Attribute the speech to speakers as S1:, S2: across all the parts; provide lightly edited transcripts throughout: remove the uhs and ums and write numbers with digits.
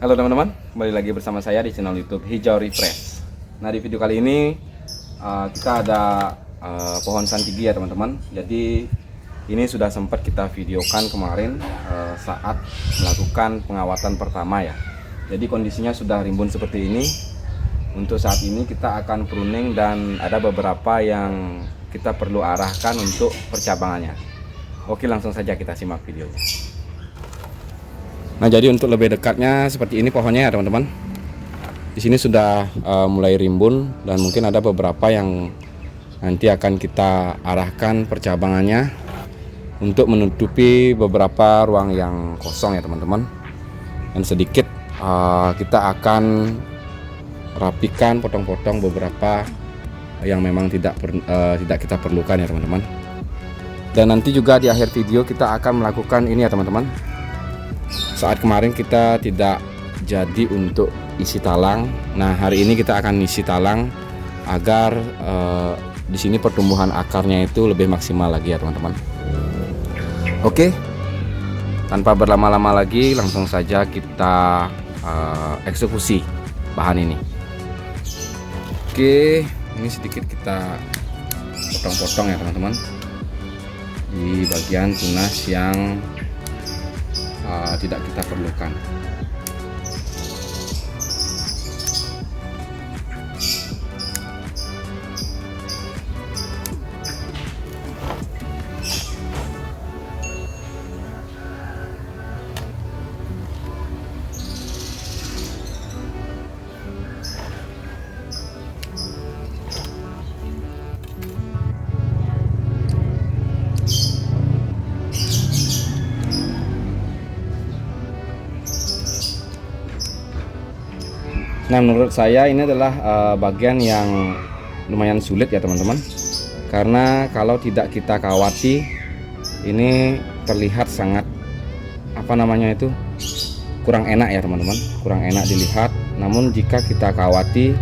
S1: Halo teman-teman, kembali lagi bersama saya di channel YouTube Hijau Refresh. Nah, di video kali ini kita ada pohon santigi ya teman-teman. Jadi ini sudah sempat kita videokan kemarin saat melakukan pengawatan pertama ya. Jadi kondisinya sudah rimbun seperti ini. Untuk saat ini kita akan pruning dan ada beberapa yang kita perlu arahkan untuk percabangannya. Oke, langsung saja kita simak videonya. Nah, jadi untuk lebih dekatnya seperti ini pohonnya ya teman-teman. Di sini sudah mulai rimbun dan mungkin ada beberapa yang nanti akan kita arahkan percabangannya untuk menutupi beberapa ruang yang kosong ya teman-teman. Dan sedikit kita akan rapikan, potong-potong beberapa yang memang tidak kita perlukan ya teman-teman. Dan nanti juga di akhir video kita akan melakukan ini ya teman-teman. Saat kemarin kita tidak jadi untuk isi talang. Nah, hari ini kita akan isi talang agar di sini pertumbuhan akarnya itu lebih maksimal lagi ya teman-teman. Oke, tanpa berlama-lama lagi langsung saja kita eksekusi bahan ini. Oke, ini sedikit kita potong-potong ya teman-teman di bagian tunas yang tidak kita perlukan. Nah, menurut saya ini adalah bagian yang lumayan sulit ya teman-teman, karena kalau tidak kita kawati ini terlihat sangat kurang enak ya teman-teman, kurang enak dilihat. Namun jika kita kawati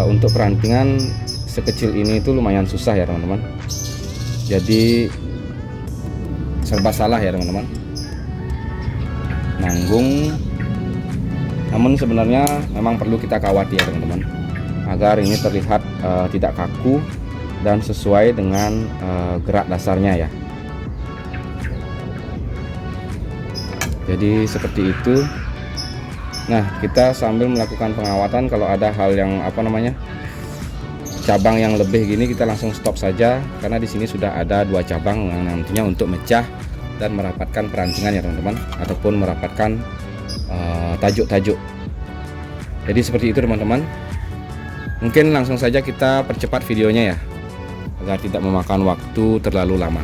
S1: untuk perantingan sekecil ini itu lumayan susah ya teman-teman, jadi serba salah ya teman-teman, nanggung. Namun sebenarnya memang perlu kita kawati ya teman-teman, agar ini terlihat tidak kaku dan sesuai dengan gerak dasarnya ya. Jadi seperti itu. Nah, kita sambil melakukan pengawatan, kalau ada hal yang cabang yang lebih gini, kita langsung stop saja, karena di sini sudah ada 2 cabang yang nantinya untuk mecah dan merapatkan perantingan ya teman-teman, ataupun merapatkan tajuk-tajuk. Jadi seperti itu teman-teman. Mungkin langsung saja kita percepat videonya ya, agar tidak memakan waktu terlalu lama.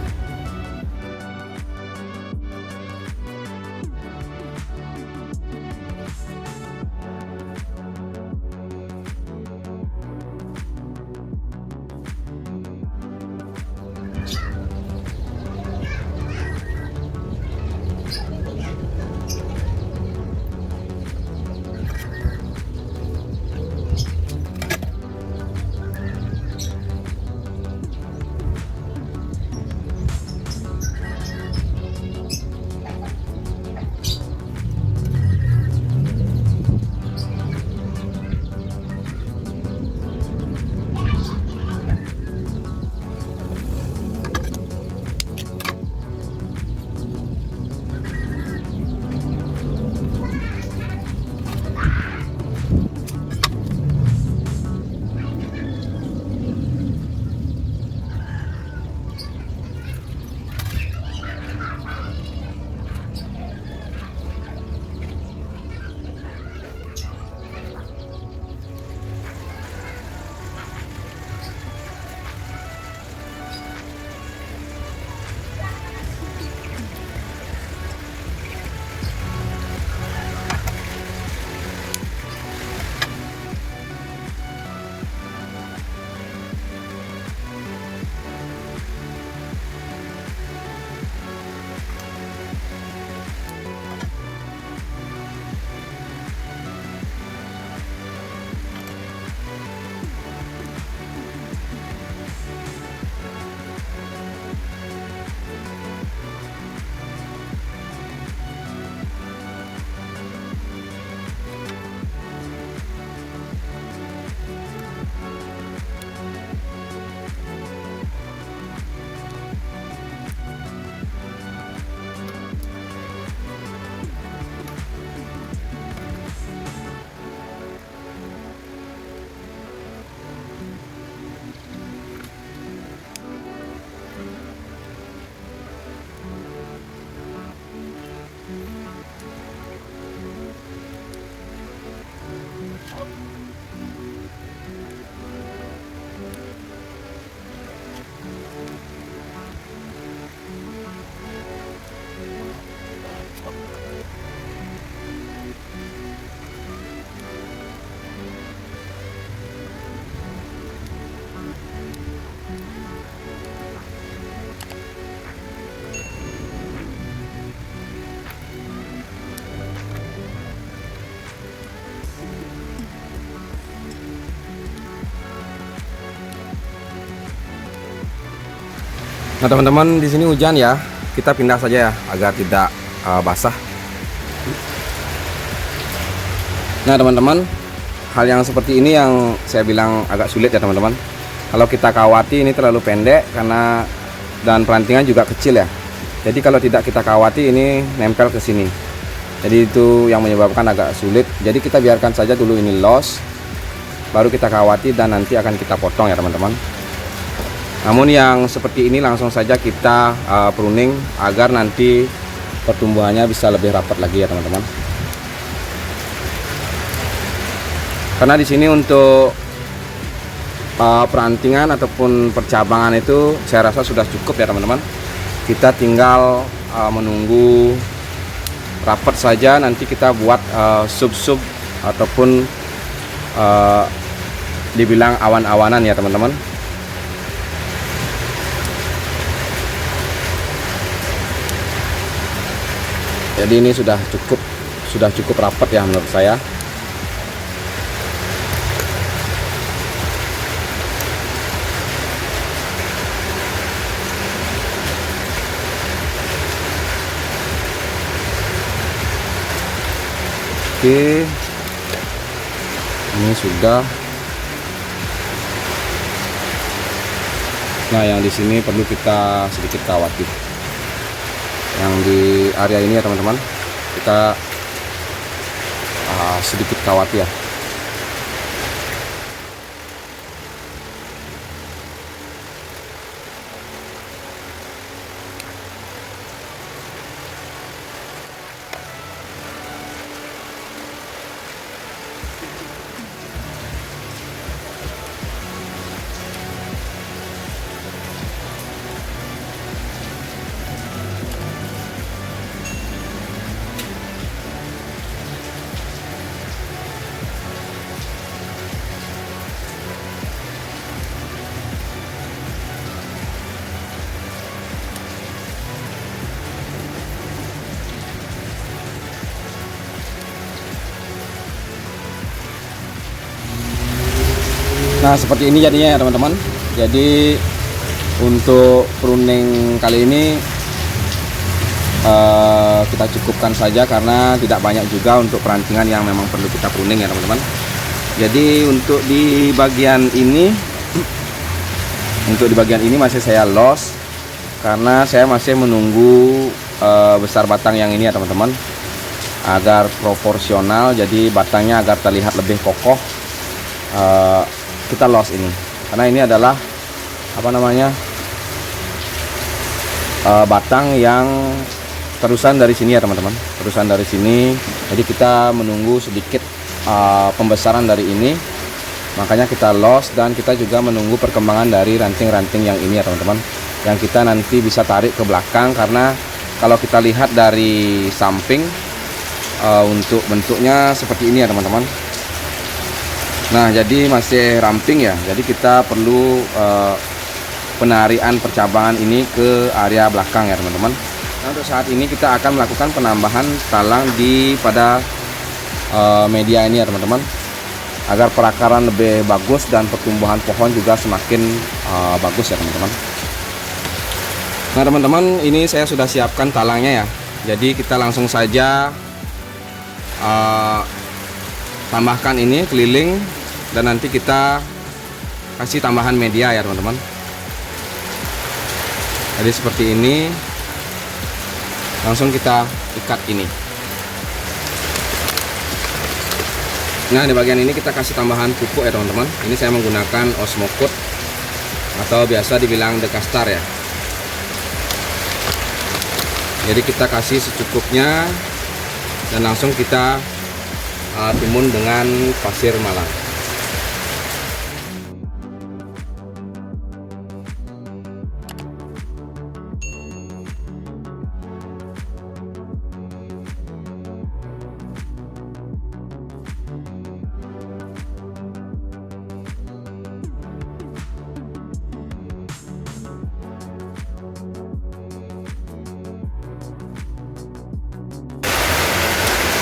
S1: Nah teman-teman, di sini hujan ya, kita pindah saja ya agar tidak basah. Nah teman-teman, hal yang seperti ini yang saya bilang agak sulit ya teman-teman. Kalau kita kawati ini terlalu pendek karena dan perantingan juga kecil ya. Jadi kalau tidak kita kawati ini nempel ke sini. Jadi itu yang menyebabkan agak sulit. Jadi kita biarkan saja dulu ini los, baru kita kawati dan nanti akan kita potong ya teman-teman. Namun yang seperti ini langsung saja kita pruning agar nanti pertumbuhannya bisa lebih rapat lagi ya teman-teman. Karena di sini untuk perantingan ataupun percabangan itu saya rasa sudah cukup ya teman-teman. Kita tinggal menunggu rapat saja, nanti kita buat sub-sub ataupun dibilang awan-awanan ya teman-teman. Jadi ini sudah cukup rapat ya menurut saya. Oke, ini sudah. Nah, yang di sini perlu kita sedikit kawati. Yang di area ini ya teman-teman, kita sedikit kawati ya. Nah seperti ini jadinya ya teman-teman. Jadi untuk pruning kali ini kita cukupkan saja karena tidak banyak juga untuk perantingan yang memang perlu kita pruning ya teman-teman. Jadi untuk di bagian ini masih saya los karena saya masih menunggu besar batang yang ini ya teman-teman, agar proporsional, jadi batangnya agar terlihat lebih kokoh. Kita los ini karena ini adalah batang yang terusan dari sini ya teman-teman, terusan dari sini. Jadi kita menunggu sedikit pembesaran dari ini, makanya kita los, dan kita juga menunggu perkembangan dari ranting-ranting yang ini ya teman-teman, yang kita nanti bisa tarik ke belakang. Karena kalau kita lihat dari samping untuk bentuknya seperti ini ya teman-teman. Nah jadi masih ramping ya, jadi kita perlu penarian percabangan ini ke area belakang ya teman-teman. Nah untuk saat ini kita akan melakukan penambahan talang pada media ini ya teman-teman, agar perakaran lebih bagus dan pertumbuhan pohon juga semakin bagus ya teman-teman. Nah teman-teman, ini saya sudah siapkan talangnya ya, jadi kita langsung saja tambahkan ini keliling, dan nanti kita kasih tambahan media ya teman-teman. Jadi seperti ini, langsung kita ikat ini. Nah di bagian ini kita kasih tambahan pupuk ya teman-teman. Ini saya menggunakan Osmocote atau biasa dibilang Dekastar ya. Jadi kita kasih secukupnya dan langsung kita timbun dengan pasir malang.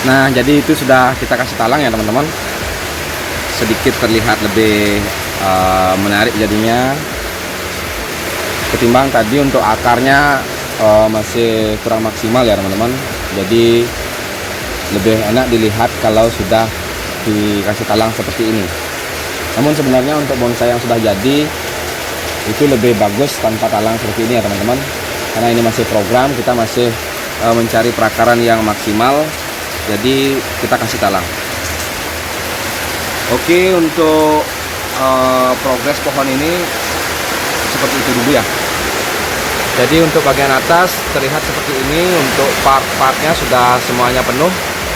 S1: Nah jadi itu sudah kita kasih talang ya teman-teman, sedikit terlihat lebih menarik jadinya. ketimbang tadi untuk akarnya masih kurang maksimal ya teman-teman. Jadi lebih enak dilihat kalau sudah dikasih talang seperti ini. Namun sebenarnya untuk bonsai yang sudah jadi itu lebih bagus tanpa talang seperti ini ya teman-teman, karena ini masih program, kita masih mencari perakaran yang maksimal, jadi kita kasih talang. Oke, untuk progres pohon ini seperti itu dulu ya. Jadi untuk bagian atas terlihat seperti ini, untuk part-partnya sudah semuanya penuh.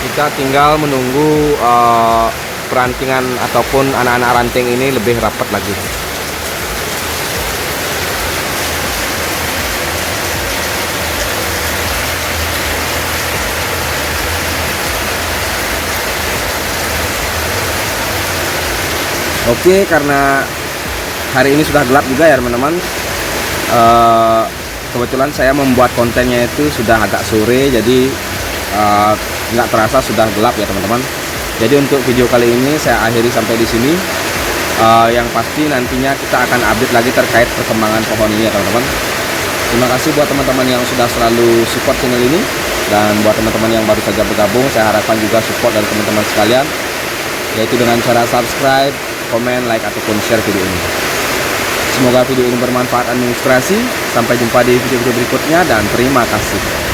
S1: Kita tinggal menunggu perantingan ataupun anak-anak ranting ini lebih rapat lagi. Oke, karena hari ini sudah gelap juga ya teman-teman. Kebetulan saya membuat kontennya itu sudah agak sore, jadi nggak terasa sudah gelap ya teman-teman. Jadi untuk video kali ini saya akhiri sampai di sini. Yang pasti nantinya kita akan update lagi terkait perkembangan pohon ini ya teman-teman. Terima kasih buat teman-teman yang sudah selalu support channel ini, dan buat teman-teman yang baru saja bergabung, saya harapkan juga support dari teman-teman sekalian, yaitu dengan cara subscribe, komen, like, ataupun share video ini. Semoga video ini bermanfaat dan menginspirasi. Sampai jumpa di video-video berikutnya, dan terima kasih.